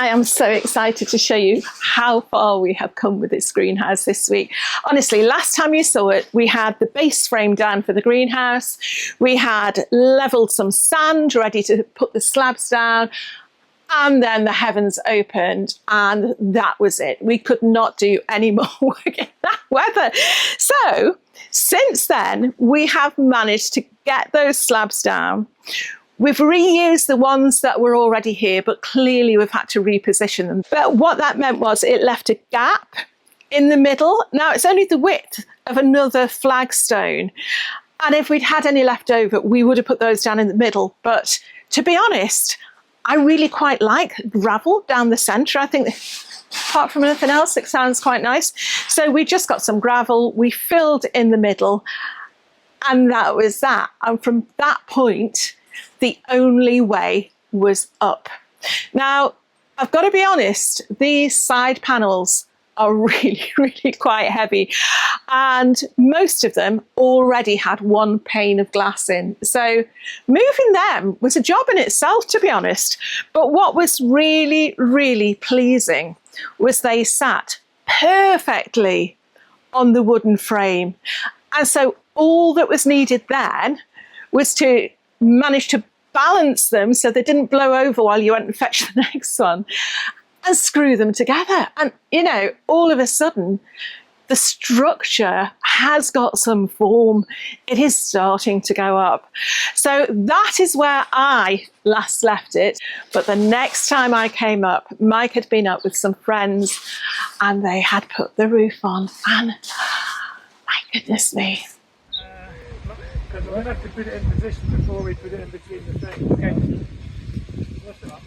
I am so excited to show you how far we have come with this greenhouse this week. Honestly, last time you saw it, we had the base frame down for the greenhouse. We had levelled some sand, ready to put the slabs down. And then the heavens opened and that was it. We could not do any more work in that weather. So since then, we have managed to get those slabs down. We've reused the ones that were already here, but clearly we've had to reposition them. But what that meant was it left a gap in the middle. Now it's only the width of another flagstone. And if we'd had any left over, we would have put those down in the middle. But to be honest, I really quite like gravel down the centre. I think apart from anything else, it sounds quite nice. So we just got some gravel, we filled in the middle, and that was that. And from that point, the only way was up. Now, I've got to be honest, these side panels are really, really quite heavy. And most of them already had one pane of glass in. So moving them was a job in itself, to be honest. But what was really, really pleasing was they sat perfectly on the wooden frame. And so all that was needed then was to manage to balance them so they didn't blow over while you went and fetched the next one, and screw them together. And, you know, all of a sudden, the structure has got some form. It is starting to go up. So that is where I last left it. But the next time I came up, Mike had been up with some friends and they had put the roof on. And my goodness me. Because we're going to have to put it in position before we put it in between the things. Okay. Lift it up.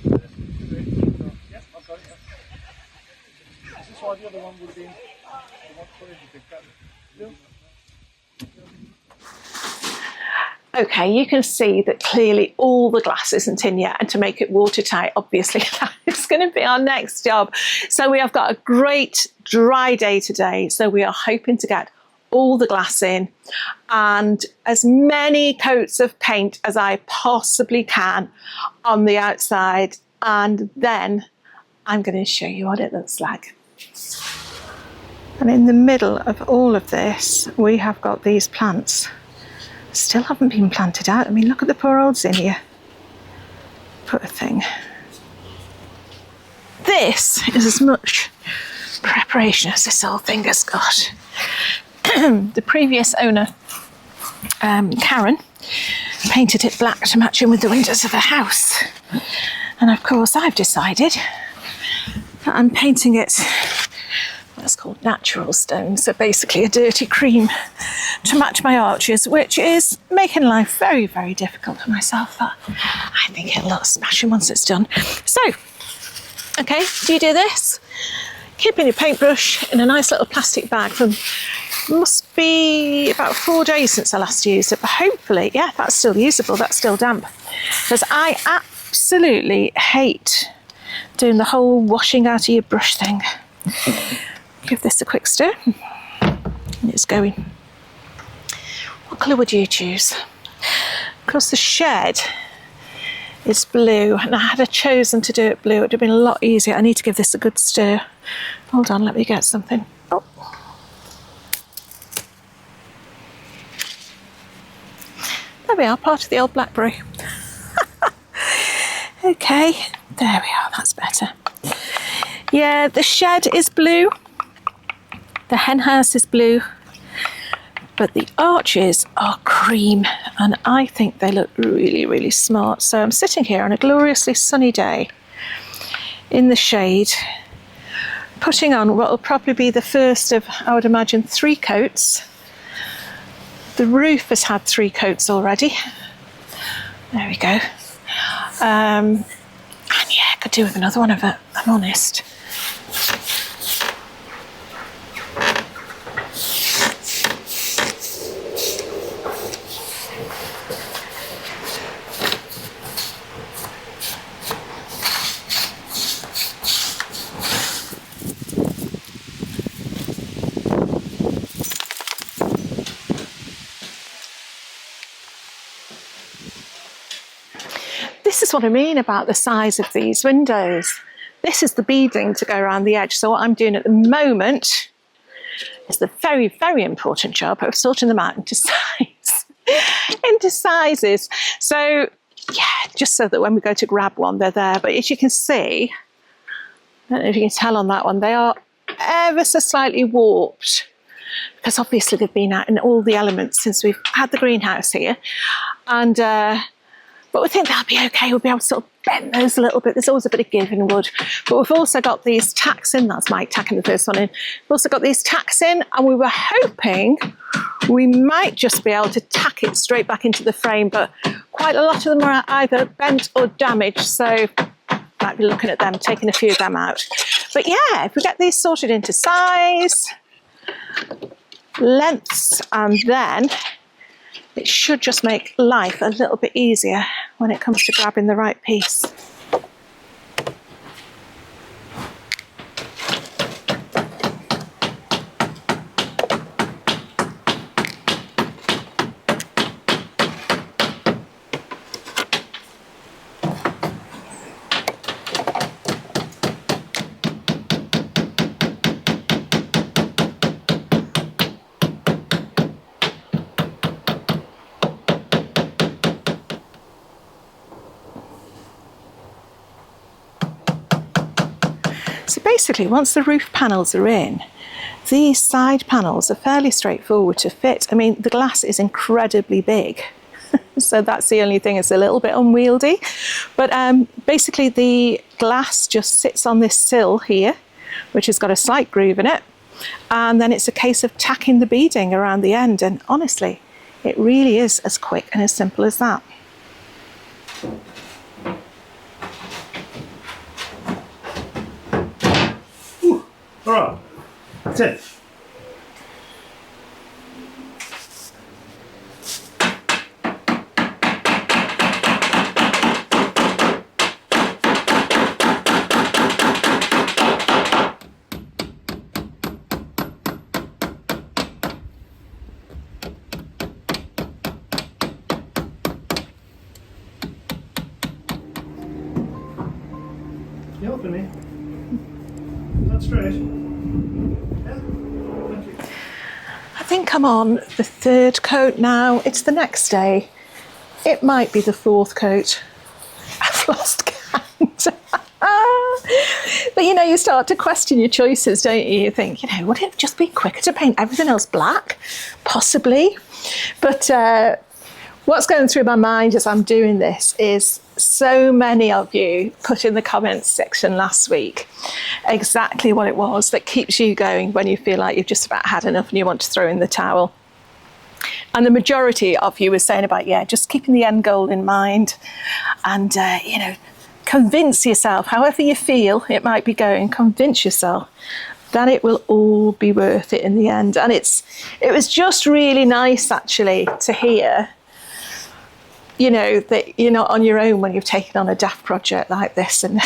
Yes, I've got it. This is why the other one would be. Okay, you can see that clearly all the glass isn't in yet, and to make it watertight, obviously that is going to be our next job. So we have got a great dry day today, so we are hoping to get all the glass in and as many coats of paint as I possibly can on the outside, and then I'm going to show you what it looks like. And in the middle of all of this, we have got these plants. Still haven't been planted out. I mean, look at the poor old zinnia. Poor thing. This is as much preparation as this whole thing has got. The previous owner, Karen, painted it black to match in with the windows of the house. And of course, I've decided that I'm painting it what's called natural stone, so basically a dirty cream to match my arches, which is making life very, very difficult for myself, but I think it'll look smashing once it's done. So, okay, do you do this? Keeping your paintbrush in a nice little plastic bag from, must be about 4 days since I last used it, but hopefully, yeah, that's still usable, that's still damp. Because I absolutely hate doing the whole washing out of your brush thing. Give this a quick stir, and it's going. What colour would you choose? Of course, the shed is blue, and I had chosen to do it blue. It would have been a lot easier. I need to give this a good stir. Hold on, let me get something. Oh. There we are, part of the old blackberry. Okay, there we are, that's better. Yeah, the shed is blue. The hen house is blue, but the arches are cream, and I think they look really, really smart. So I'm sitting here on a gloriously sunny day in the shade, putting on what will probably be the first of, I would imagine, 3 coats. The roof has had 3 coats already. There we go. And yeah, I could do with another one of it, I'm honest. This is what I mean about the size of these windows. this is the beading to go around the edge. So what I'm doing at the moment is the very, very important job of sorting them out into size, into sizes. So yeah, just so that when we go to grab one, they're there. But as you can see, I don't know if you can tell on that one, they are ever so slightly warped, because obviously they've been out in all the elements since we've had the greenhouse here. And but we think that'll be okay. We'll be able to sort of bend those a little bit. There's always a bit of give in wood. But we've also got these tacks in. That's Mike tacking the first one in. We've also got these tacks in, and we were hoping we might just be able to tack it straight back into the frame, but quite a lot of them are either bent or damaged. So might be looking at them, taking a few of them out. But yeah, if we get these sorted into size, lengths, and then it should just make life a little bit easier when it comes to grabbing the right piece. So basically, once the roof panels are in, these side panels are fairly straightforward to fit. I mean, the glass is incredibly big, so that's the only thing that's a little bit unwieldy. But basically, the glass just sits on this sill here, which has got a slight groove in it, and then it's a case of tacking the beading around the end. And honestly, it really is as quick and as simple as that. All right, that's it. You helping me? Is that straight? I think I'm on the third coat now. It's the next day. It might be the fourth coat. I've lost count. But you know, you start to question your choices, don't you? You think, you know, would it just be quicker to paint everything else black? Possibly. But what's going through my mind as I'm doing this is so many of you put in the comments section last week exactly what it was that keeps you going when you feel like you've just about had enough and you want to throw in the towel. And the majority of you were saying about, yeah, just keeping the end goal in mind and, you know, convince yourself, however you feel it might be going, convince yourself that it will all be worth it in the end. And it was just really nice actually to hear, you know, that you're not on your own when you've taken on a daft project like this, and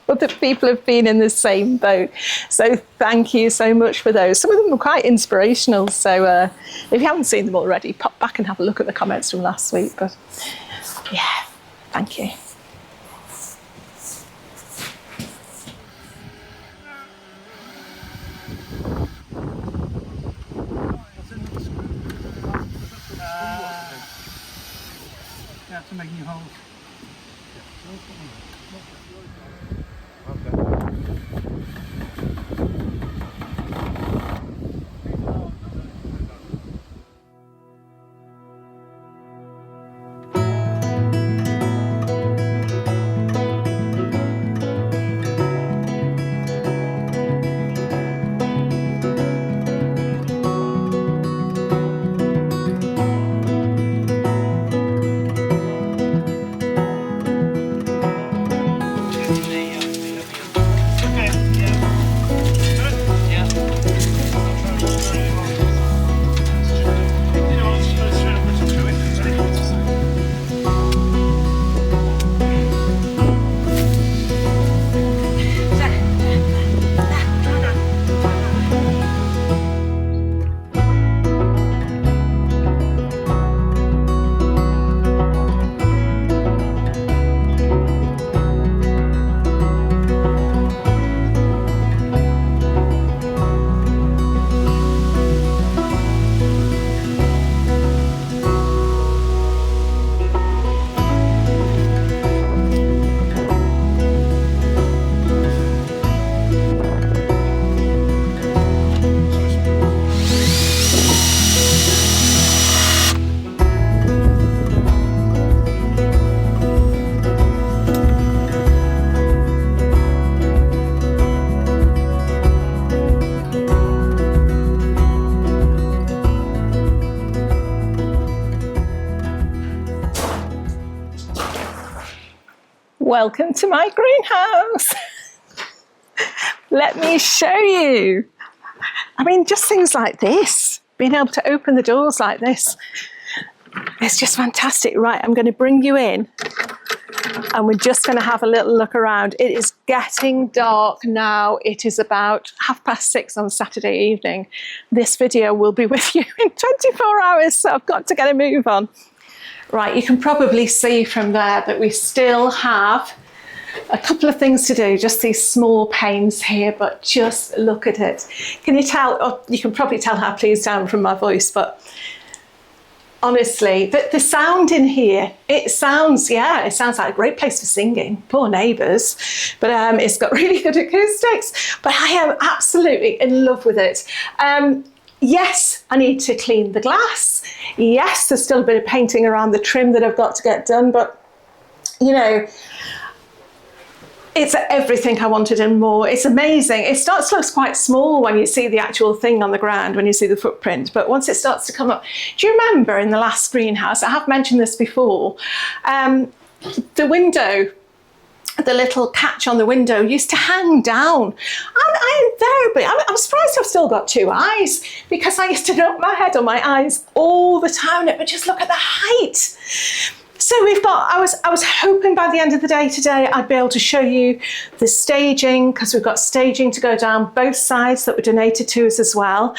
other people have been in the same boat. So thank you so much for those. Some of them were quite inspirational. So if you haven't seen them already, pop back and have a look at the comments from last week. But yeah, thank you. To make new holes. Welcome to my greenhouse. Let me show you. I mean, just things like this, being able to open the doors like this, it's just fantastic. Right, I'm going to bring you in and we're just going to have a little look around. It is getting dark now. It is about 6:30 on Saturday evening. This video will be with you in 24 hours, so I've got to get a move on. Right, you can probably see from there that we still have a couple of things to do, just these small panes here, but just look at it. Can you tell, or you can probably tell how pleased I am from my voice, but honestly, the sound in here, it sounds like a great place for singing. Poor neighbours, but it's got really good acoustics, but I am absolutely in love with it. Yes, I need to clean the glass. Yes, there's still a bit of painting around the trim that I've got to get done, but you know, it's everything I wanted and more. It's amazing. It starts to look quite small when you see the actual thing on the ground, when you see the footprint, but once it starts to come up. Do you remember in the last greenhouse, I have mentioned this before, the window, the little catch on the window used to hang down. I'm there, but I'm surprised I've still got two eyes, because I used to knock my head on my eyes all the time. But just look at the height. So we've got, I was hoping by the end of the day today I'd be able to show you the staging, because we've got staging to go down both sides that were donated to us as well.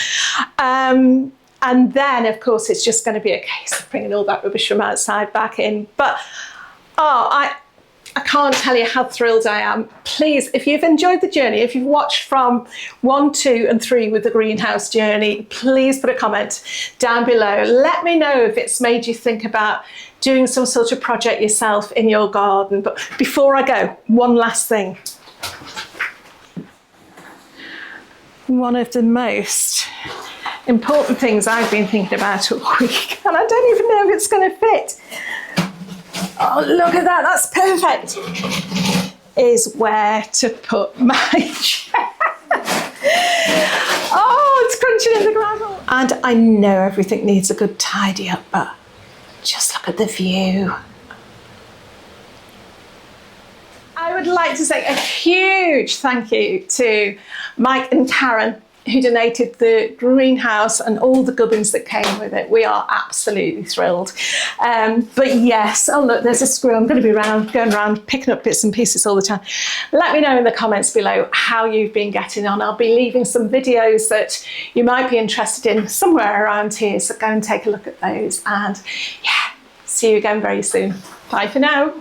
And then of course it's just going to be a case of bringing all that rubbish from outside back in. But I can't tell you how thrilled I am. Please, if you've enjoyed the journey, if you've watched from 1, 2 and 3 with the greenhouse journey, please put a comment down below. Let me know if it's made you think about doing some sort of project yourself in your garden. But before I go, one last thing. One of the most important things I've been thinking about all week, and I don't even know if it's going to fit. Oh, look at that, that's perfect. Is where to put my chair. Oh, it's crunching in the gravel. And I know everything needs a good tidy up, but just look at the view. I would like to say a huge thank you to Mike and Karen, who donated the greenhouse and all the gubbins that came with it. We are absolutely thrilled. But yes, oh look, there's a screw. I'm going to be going around picking up bits and pieces all the time. Let me know in the comments below how you've been getting on. I'll be leaving some videos that you might be interested in somewhere around here, so go and take a look at those. And yeah, see you again very soon. Bye for now.